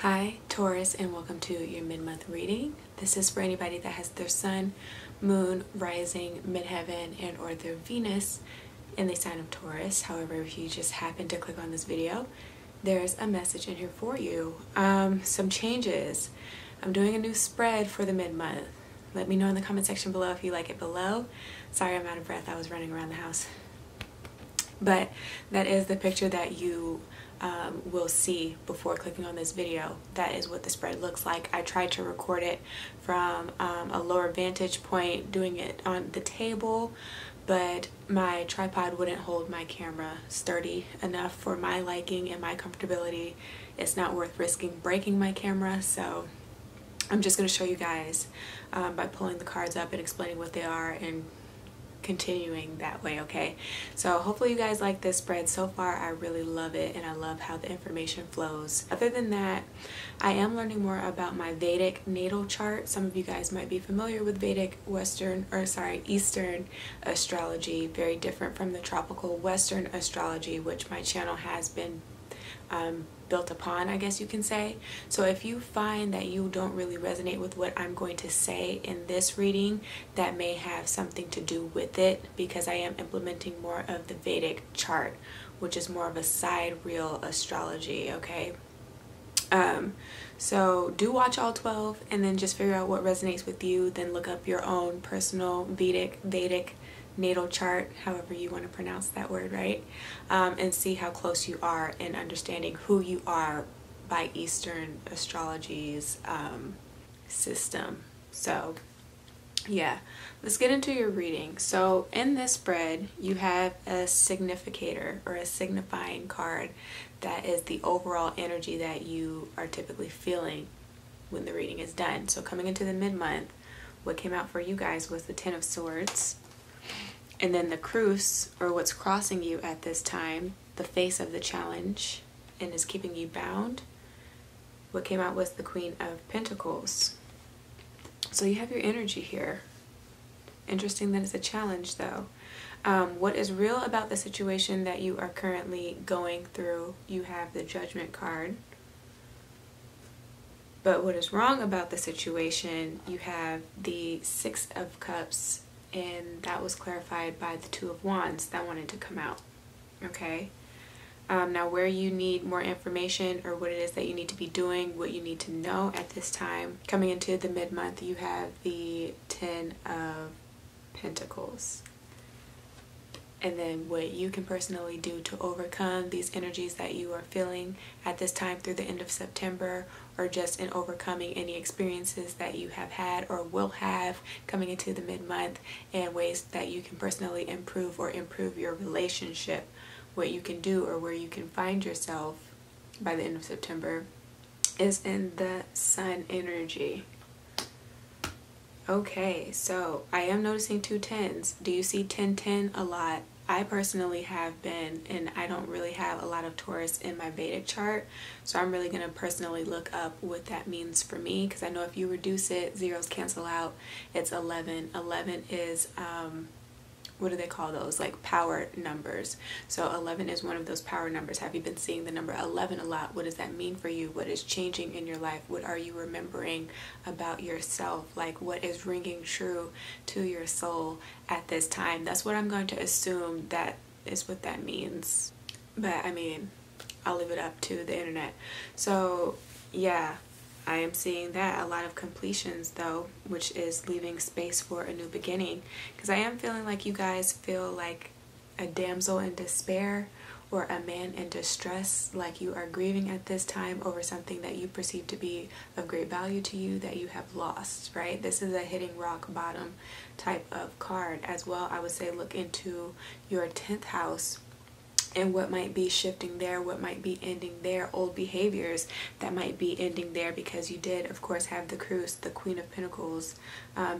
Hi, Taurus, and welcome to your mid-month reading. This is for anybody that has their sun, moon, rising, midheaven, and or their Venus in the sign of Taurus. However, if you just happen to click on this video, there's a message in here for you. Some changes. I'm doing a new spread for the mid-month. Let me know in the comment section below if you like it below. Sorry, I'm out of breath. I was running around the house. But that is the picture that you will see before clicking on this video. That is what the spread looks like. I tried to record it from a lower vantage point, doing it on the table, but my tripod wouldn't hold my camera sturdy enough for my liking and my comfortability. It's not worth risking breaking my camera, so I'm just going to show you guys by pulling the cards up and explaining what they are and continuing that way. Okay, so hopefully you guys like this spread. So far I really love it, and I love how the information flows. Other than that, I am learning more about my Vedic natal chart. Some of you guys might be familiar with Vedic Eastern astrology, very different from the tropical Western astrology, which my channel has been built upon, I guess you can say. So if you find that you don't really resonate with what I'm going to say in this reading, that may have something to do with it, because I am implementing more of the Vedic chart, which is more of a sidereal astrology. Okay, so do watch all 12 and then just figure out what resonates with you. Then look up your own personal Vedic natal chart, however you want to pronounce that word, right? And see how close you are in understanding who you are by Eastern astrology's system. So yeah, let's get into your reading. So in this spread, you have a significator or a signifying card that is the overall energy that you are typically feeling when the reading is done. So coming into the mid-month, what came out for you guys was the Ten of Swords. And then the Cruce, or what's crossing you at this time, the face of the challenge and is keeping you bound. What came out was the Queen of Pentacles. So you have your energy here. Interesting that it's a challenge though. What is real about the situation that you are currently going through? You have the Judgment card. But what is wrong about the situation? You have the Six of Cups, and that was clarified by the Two of Wands that wanted to come out. Okay, now where you need more information, or what it is that you need to be doing, what you need to know at this time coming into the mid-month, you have the Ten of Pentacles. And then what you can personally do to overcome these energies that you are feeling at this time through the end of September, or just in overcoming any experiences that you have had or will have coming into the mid-month, and ways that you can personally improve or improve your relationship, what you can do or where you can find yourself by the end of September, is in the Sun energy. Okay, so I am noticing two tens. Do you see 10-10 a lot? I personally have been, and I don't really have a lot of Taurus in my Vedic chart, so I'm really going to personally look up what that means for me, because I know if you reduce it, zeros cancel out, it's 11. 11 is, what do they call those? Like power numbers. So 11 is one of those power numbers. Have you been seeing the number 11 a lot? What does that mean for you? What is changing in your life? What are you remembering about yourself? Like, what is ringing true to your soul at this time? That's what I'm going to assume that is what that means. But I mean, I'll leave it up to the internet. So yeah, I am seeing that a lot of completions though, which is leaving space for a new beginning, because I am feeling like you guys feel like a damsel in despair or a man in distress, like you are grieving at this time over something that you perceive to be of great value to you that you have lost, right? This is a hitting rock bottom type of card as well. I would say look into your 10th house and what might be shifting there, what might be ending there, old behaviors that might be ending there, because you did of course have the Cruce, the Queen of Pentacles,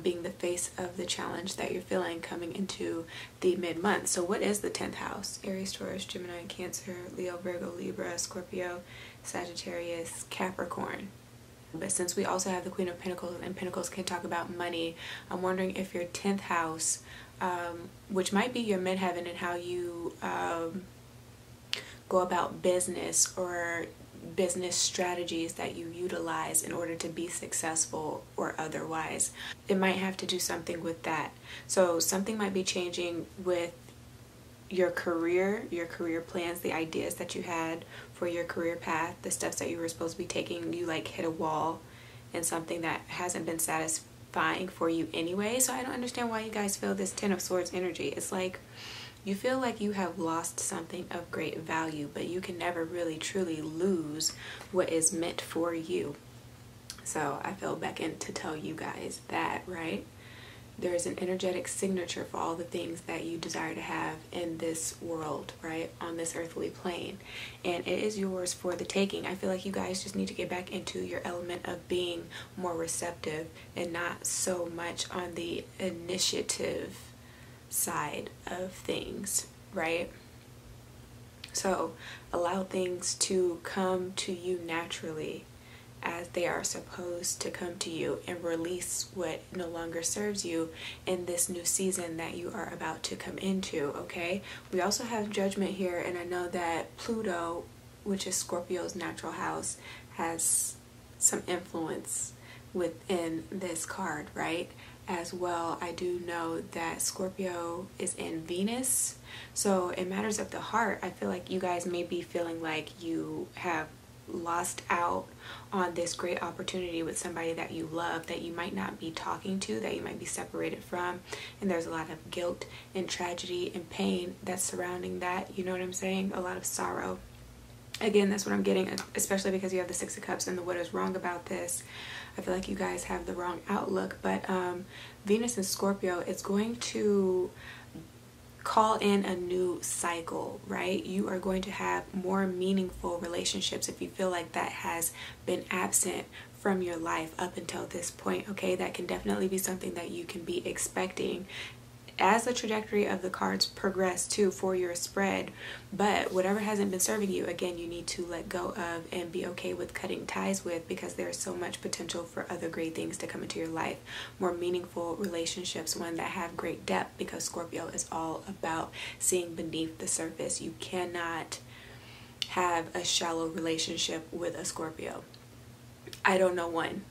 being the face of the challenge that you're feeling coming into the mid-month. So what is the 10th house? Aries, Taurus, Gemini, Cancer, Leo, Virgo, Libra, Scorpio, Sagittarius, Capricorn. But since we also have the Queen of Pentacles, and Pentacles can talk about money, I'm wondering if your 10th house, which might be your midheaven and how you go about business, or business strategies that you utilize in order to be successful or otherwise. It might have to do something with that. So something might be changing with your career plans, the ideas that you had for your career path, the steps that you were supposed to be taking. You like hit a wall and something that hasn't been satisfying for you anyway. So I don't understand why you guys feel this Ten of Swords energy. It's like you feel like you have lost something of great value, but you can never really truly lose what is meant for you. So I feel back in to tell you guys that, right? There is an energetic signature for all the things that you desire to have in this world, right? On this earthly plane. And it is yours for the taking. I feel like you guys just need to get back into your element of being more receptive and not so much on the initiative side of things, right? So allow things to come to you naturally as they are supposed to come to you, and release what no longer serves you in this new season that you are about to come into, okay? We also have Judgment here, and I know that Pluto, which is Scorpio's natural house, has some influence within this card, right? As well, I do know that Scorpio is in Venus, so in matters of the heart, I feel like you guys may be feeling like you have lost out on this great opportunity with somebody that you love, that you might not be talking to, that you might be separated from, and there's a lot of guilt and tragedy and pain that's surrounding that, you know what I'm saying? A lot of sorrow. Again, that's what I'm getting, especially because you have the Six of Cups and the what is wrong about this. I feel like you guys have the wrong outlook, but Venus and Scorpio, it's going to call in a new cycle, right? You are going to have more meaningful relationships if you feel like that has been absent from your life up until this point, okay? That can definitely be something that you can be expecting as the trajectory of the cards progress too for your spread. But whatever hasn't been serving you, again, you need to let go of and be okay with cutting ties with, because there's so much potential for other great things to come into your life, more meaningful relationships, one that have great depth, because Scorpio is all about seeing beneath the surface. You cannot have a shallow relationship with a Scorpio. I don't know one.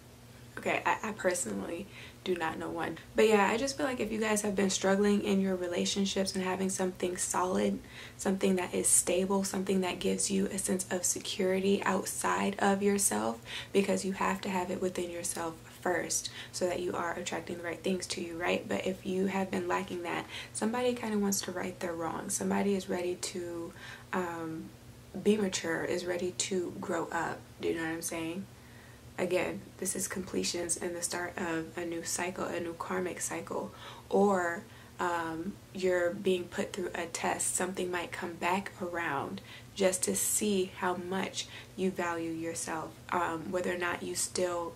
Okay, I personally do not know one. But yeah, I just feel like if you guys have been struggling in your relationships and having something solid, something that is stable, something that gives you a sense of security outside of yourself, because you have to have it within yourself first so that you are attracting the right things to you, right? But if you have been lacking that, somebody kind of wants to right their wrongs. Somebody is ready to be mature, is ready to grow up. Do you know what I'm saying? Again, this is completions and the start of a new cycle, a new karmic cycle, or you're being put through a test. Something might come back around just to see how much you value yourself, whether or not you still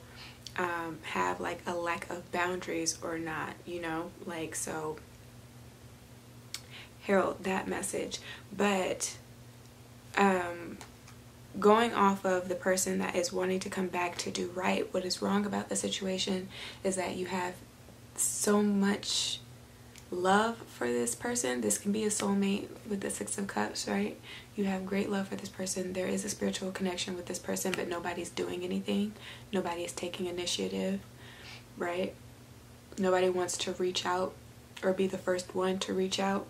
have like a lack of boundaries or not, you know, like, so herald that message. But going off of the person that is wanting to come back to do right, what is wrong about the situation is that you have so much love for this person. This can be a soulmate with the Six of Cups, right? You have great love for this person. There is a spiritual connection with this person, but nobody's doing anything. Nobody is taking initiative, right? Nobody wants to reach out or be the first one to reach out,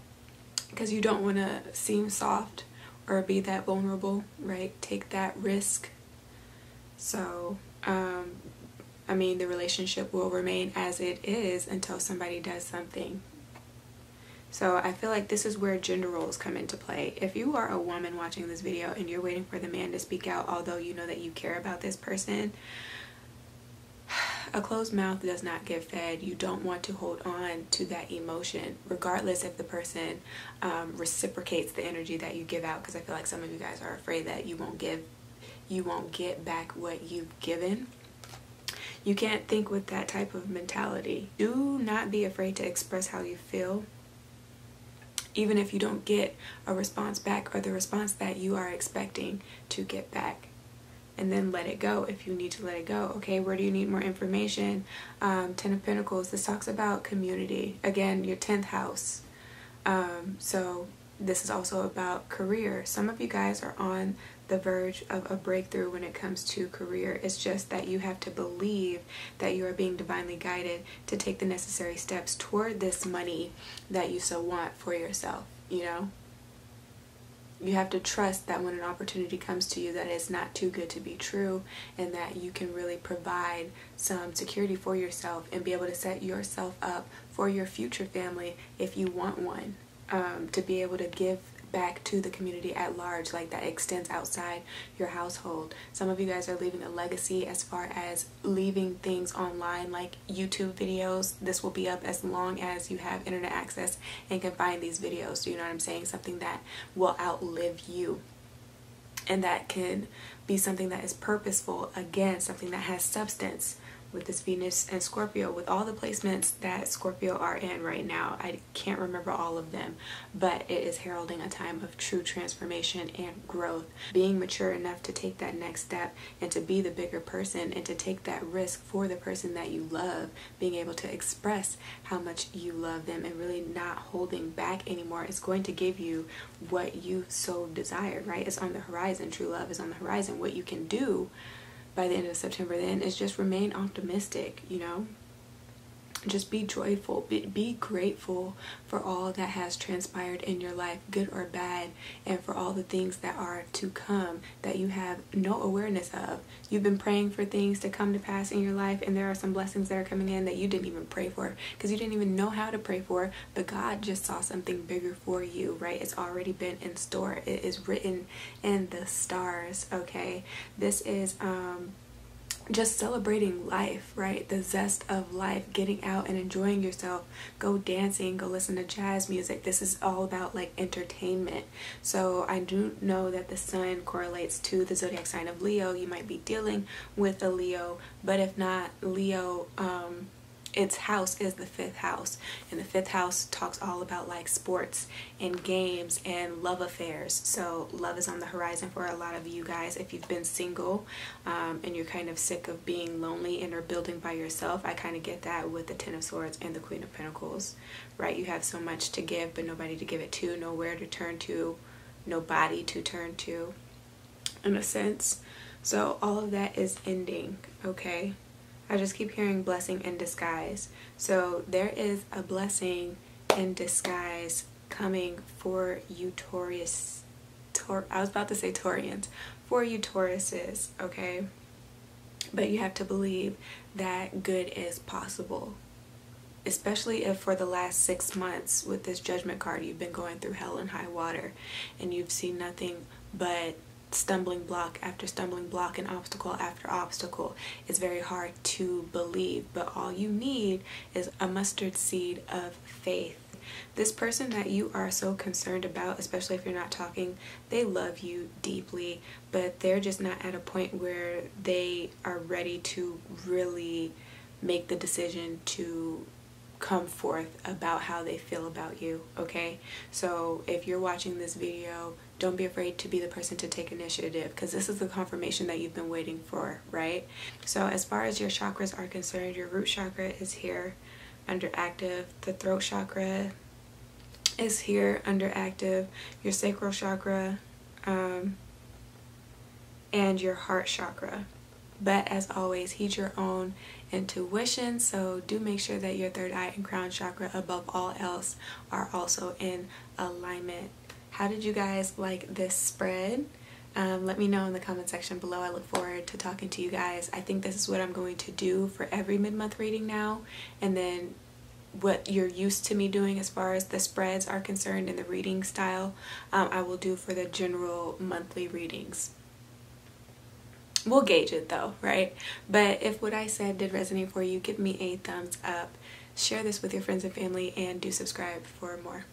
because you don't want to seem soft or be that vulnerable, right? Take that risk. So, I mean, the relationship will remain as it is until somebody does something. So I feel like this is where gender roles come into play. If you are a woman watching this video and you're waiting for the man to speak out, although you know that you care about this person, a closed mouth does not get fed. You don't want to hold on to that emotion, regardless if the person reciprocates the energy that you give out, because I feel like some of you guys are afraid that you won't get back what you've given. You can't think with that type of mentality. Do not be afraid to express how you feel, even if you don't get a response back or the response that you are expecting to get back. And then let it go if you need to let it go. Okay, where do you need more information? Ten of Pentacles, this talks about community. Again, your 10th house. So this is also about career. Some of you guys are on the verge of a breakthrough when it comes to career. It's just that you have to believe that you are being divinely guided to take the necessary steps toward this money that you so want for yourself, you know? You have to trust that when an opportunity comes to you that it's not too good to be true, and that you can really provide some security for yourself and be able to set yourself up for your future family if you want one, to be able to give back to the community at large, like that extends outside your household. Some of you guys are leaving a legacy as far as leaving things online like YouTube videos. This will be up as long as you have internet access and can find these videos. Do you know what I'm saying? Something that will outlive you, and that can be something that is purposeful, again, something that has substance. With this Venus and Scorpio, with all the placements that Scorpio are in right now, I can't remember all of them, but it is heralding a time of true transformation and growth. Being mature enough to take that next step and to be the bigger person and to take that risk for the person that you love, being able to express how much you love them and really not holding back anymore is going to give you what you so desire, right? It's on the horizon. True love is on the horizon. What you can do by the end of September then is just remain optimistic, you know? Just be joyful, be grateful for all that has transpired in your life, good or bad, and for all the things that are to come that you have no awareness of. You've been praying for things to come to pass in your life, and there are some blessings that are coming in that you didn't even pray for because you didn't even know how to pray for, but God just saw something bigger for you, right? It's already been in store. It is written in the stars, okay? This is just celebrating life, right? The zest of life, getting out and enjoying yourself. Go dancing, go listen to jazz music. This is all about like entertainment. So I do know that the sun correlates to the zodiac sign of Leo. You might be dealing with a Leo, but if not, Leo, its house is the 5th house, and the 5th house talks all about like sports and games and love affairs. So love is on the horizon for a lot of you guys. If you've been single and you're kind of sick of being lonely and are building by yourself, I kind of get that with the 10 of Swords and the Queen of Pentacles, right? You have so much to give but nobody to give it to, nowhere to turn to, nobody to turn to, in a sense. So all of that is ending, okay? I just keep hearing blessing in disguise. So there is a blessing in disguise coming for you Taurus. I was about to say Taurians. For you Tauruses, okay? But you have to believe that good is possible. Especially if for the last 6 months with this Judgment card you've been going through hell and high water and you've seen nothing but stumbling block after stumbling block and obstacle after obstacle. It's very hard to believe, but all you need is a mustard seed of faith. This person that you are so concerned about, especially if you're not talking, they love you deeply, but they're just not at a point where they are ready to really make the decision to come forth about how they feel about you, okay? So if you're watching this video, don't be afraid to be the person to take initiative, because this is the confirmation that you've been waiting for, right? So as far as your chakras are concerned, your root chakra is here under active, the throat chakra is here under active, your sacral chakra, and your heart chakra. But as always, heed your own intuition, so do make sure that your third eye and crown chakra above all else are also in alignment. How did you guys like this spread? Let me know in the comment section below. I look forward to talking to you guys. I think this is what I'm going to do for every mid-month reading now, and then what you're used to me doing as far as the spreads are concerned and the reading style, I will do for the general monthly readings. We'll gauge it though, right? But if what I said did resonate for you, give me a thumbs up. Share this with your friends and family, and do subscribe for more.